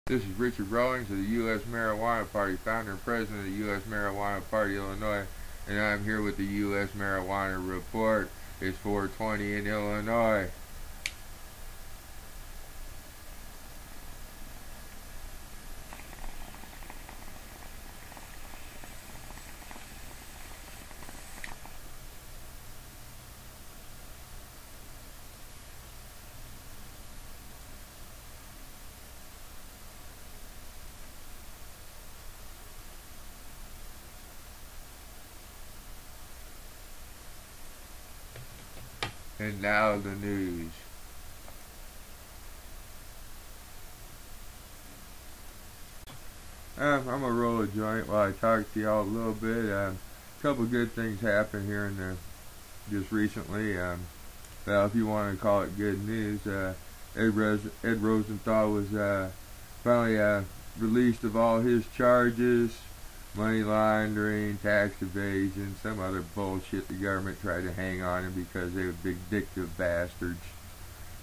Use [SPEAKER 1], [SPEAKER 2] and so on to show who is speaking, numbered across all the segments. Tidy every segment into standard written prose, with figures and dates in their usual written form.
[SPEAKER 1] This is Richard Rawlings of the U.S. Marijuana Party, founder and president of the U.S. Marijuana Party, Illinois, and I'm here with the U.S. Marijuana Report. It's 4:20 in Illinois. And now the news. I'm gonna roll a joint while I talk to y'all a little bit. A couple good things happened here in just recently. Well, if you want to call it good news, Ed Rosenthal was finally released of all his charges, money laundering, tax evasion, some other bullshit the government tried to hang on him because they were vindictive bastards.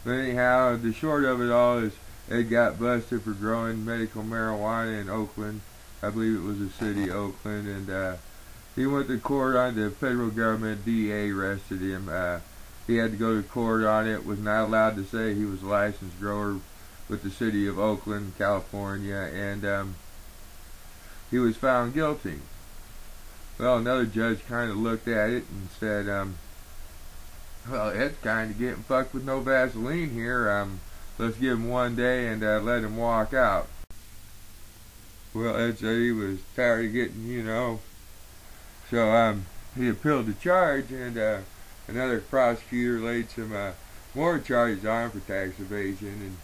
[SPEAKER 1] But anyhow, the short of it all is Ed got busted for growing medical marijuana in Oakland. I believe it was the city of Oakland, and he went to court on the federal government. DA arrested him. He had to go to court on it, was not allowed to say he was a licensed grower with the city of Oakland, California, and he was found guilty. Well, another judge kind of looked at it and said, well, Ed's kind of getting fucked with no Vaseline here. Let's give him 1 day and let him walk out. Well, Ed said he was tired of getting, so he appealed the charge, and another prosecutor laid some more charges on him for tax evasion and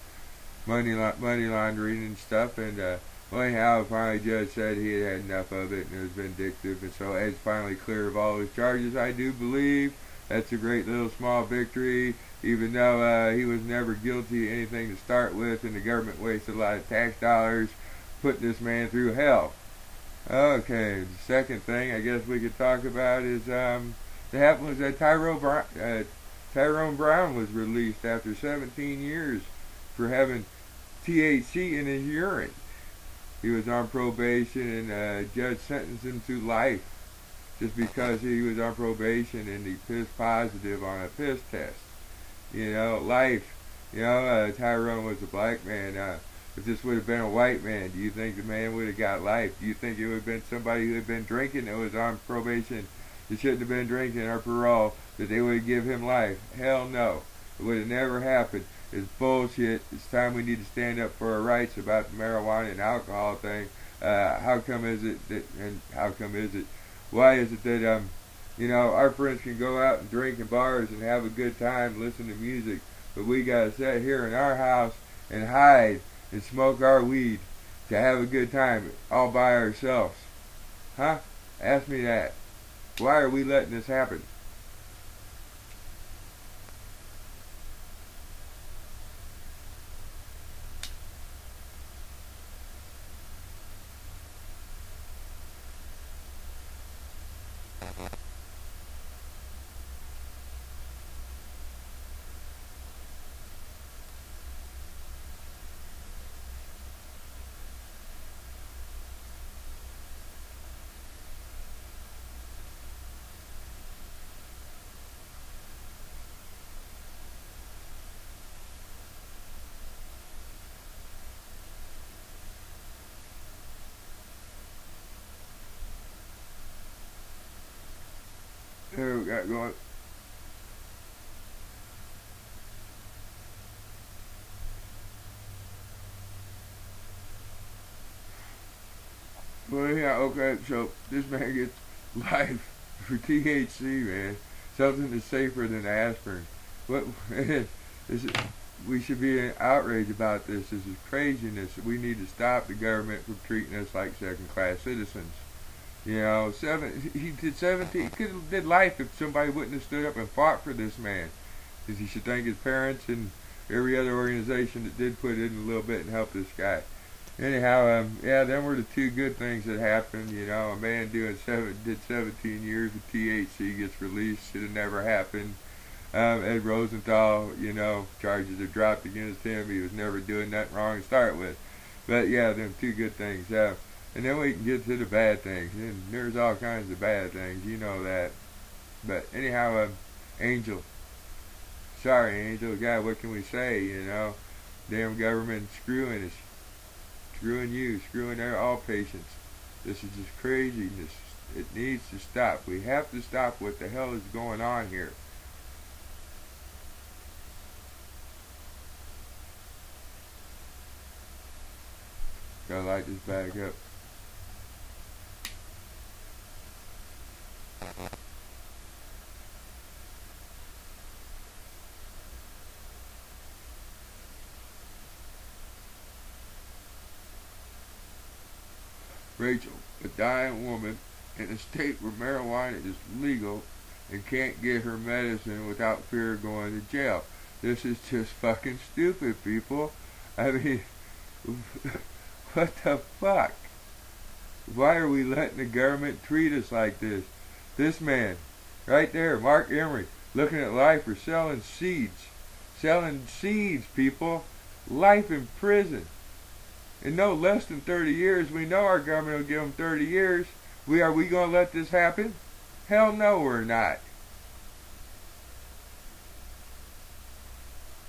[SPEAKER 1] money laundering and stuff, and well, anyhow, finally, the judge said he had had enough of it and it was vindictive, and so Ed's finally clear of all his charges, I do believe. That's a great little small victory, even though he was never guilty of anything to start with, and the government wasted a lot of tax dollars putting this man through hell. Okay, the second thing I guess we could talk about is that happened was that Tyrone Brown was released after 17 years for having THC in his urine. He was on probation, and a judge sentenced him to life just because he was on probation and he pissed positive on a piss test. Life. Tyrone was a black man. If this would have been a white man, do you think the man would have got life? Do you think it would have been somebody who had been drinking that was on probation that shouldn't have been drinking or parole, that they would give him life? Hell no. It would have never happened. It's bullshit. It's time we need to stand up for our rights about the marijuana and alcohol thing. Why is it that our friends can go out and drink in bars and have a good time, listen to music, but we gotta sit here in our house and hide and smoke our weed to have a good time all by ourselves? Huh? Ask me that. Why are we letting this happen? Who got going? Well, yeah, okay, so this man gets life for THC, man. Something that's safer than aspirin. What? We should be outraged about this. This is craziness. We need to stop the government from treating us like second-class citizens. He did 17. He could have did life if somebody wouldn't have stood up and fought for this man. Because he should thank his parents and every other organization that did put in a little bit and help this guy. Anyhow, yeah, them were the two good things that happened. A man did 17 years with THC gets released. Should have never happened. Ed Rosenthal, charges are dropped against him. He was never doing nothing wrong to start with. But yeah, them two good things. And then we can get to the bad things. And there's all kinds of bad things, you know that. But anyhow, Angel. Sorry, Angel. God, what can we say, you know? Damn government screwing us. Screwing you. Screwing all patients. This is just craziness. It needs to stop. We have to stop what the hell is going on here. Gotta light this back up. Rachel, a dying woman in a state where marijuana is legal and can't get her medicine without fear of going to jail. This is just fucking stupid, people. I mean, what the fuck? Why are we letting the government treat us like this? This man, right there, Mark Emery, looking at life for selling seeds. Selling seeds, people. Life in prison. In no less than 30 years, we know our government will give them 30 years. Are we going to let this happen? Hell no, we're not.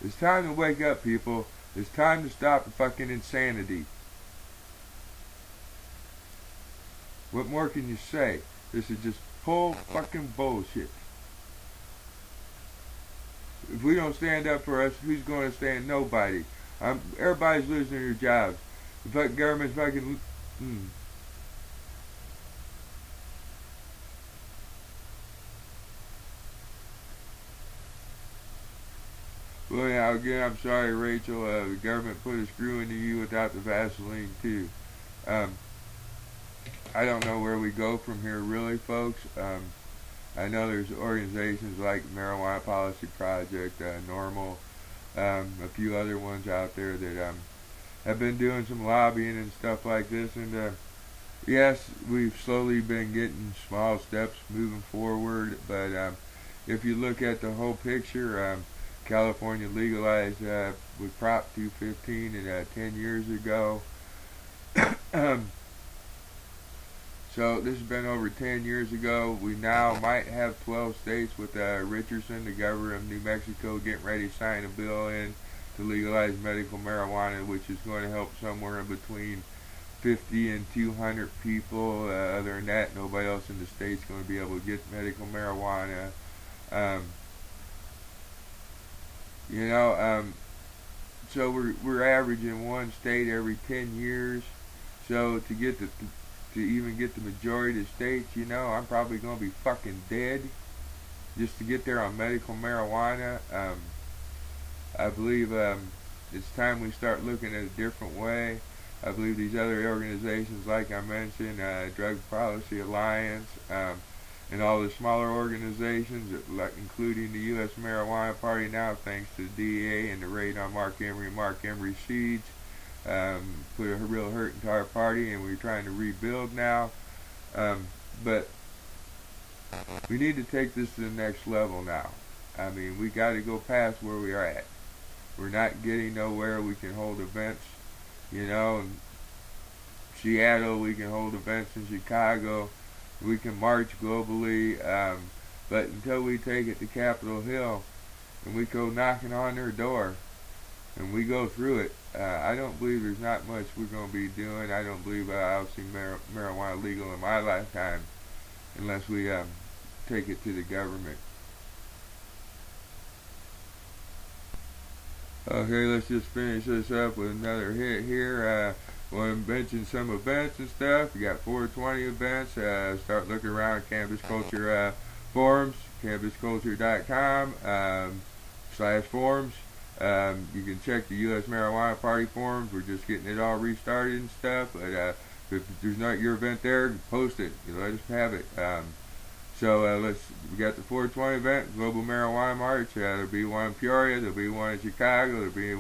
[SPEAKER 1] It's time to wake up, people. It's time to stop the fucking insanity. What more can you say? This is just full fucking bullshit. If we don't stand up for us, who's going to stand? Nobody. Everybody's losing their jobs. The fucking government's fucking... Well, yeah, again, I'm sorry, Rachel. The government put a screw into you without the Vaseline, too. I don't know where we go from here, really, folks. I know there's organizations like Marijuana Policy Project, Normal, a few other ones out there that have been doing some lobbying and stuff like this. And yes, we've slowly been getting small steps moving forward. But if you look at the whole picture, California legalized with Prop 215 and 10 years ago. So this has been over 10 years ago. We now might have 12 states with Richardson, the governor of New Mexico, getting ready to sign a bill in to legalize medical marijuana, which is going to help somewhere in between 50 and 200 people. Other than that, nobody else in the state's going to be able to get medical marijuana. So we're averaging one state every 10 years. So to even get the majority of the states, I'm probably going to be fucking dead just to get there on medical marijuana. I believe it's time we start looking at a different way. I believe these other organizations, like I mentioned, Drug Policy Alliance, and all the smaller organizations, including the U.S. Marijuana Party now, thanks to the DEA and the raid on Mark Emery and Mark Emery seeds, put a real hurt into our party, and we're trying to rebuild now. But we need to take this to the next level now. I mean, we got to go past where we are at. We're not getting nowhere. We can hold events, in Seattle. We can hold events in Chicago. We can march globally. But until we take it to Capitol Hill and we go knocking on their door and we go through it, I don't believe there's not much we're going to be doing. I don't believe I'll see marijuana legal in my lifetime unless we take it to the government. Okay, let's just finish this up with another hit here. Want to mention some events and stuff. You got 420 events. Start looking around Cannabis Culture forums, cannabisculture.com/forums. You can check the U.S. Marijuana Party forums. We're just getting it all restarted and stuff. But if there's not your event there, post it. Let us have it. We got the 420 event, Global Marijuana March. There'll be one in Peoria. There'll be one in Chicago. There'll be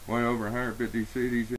[SPEAKER 1] one over 150 cities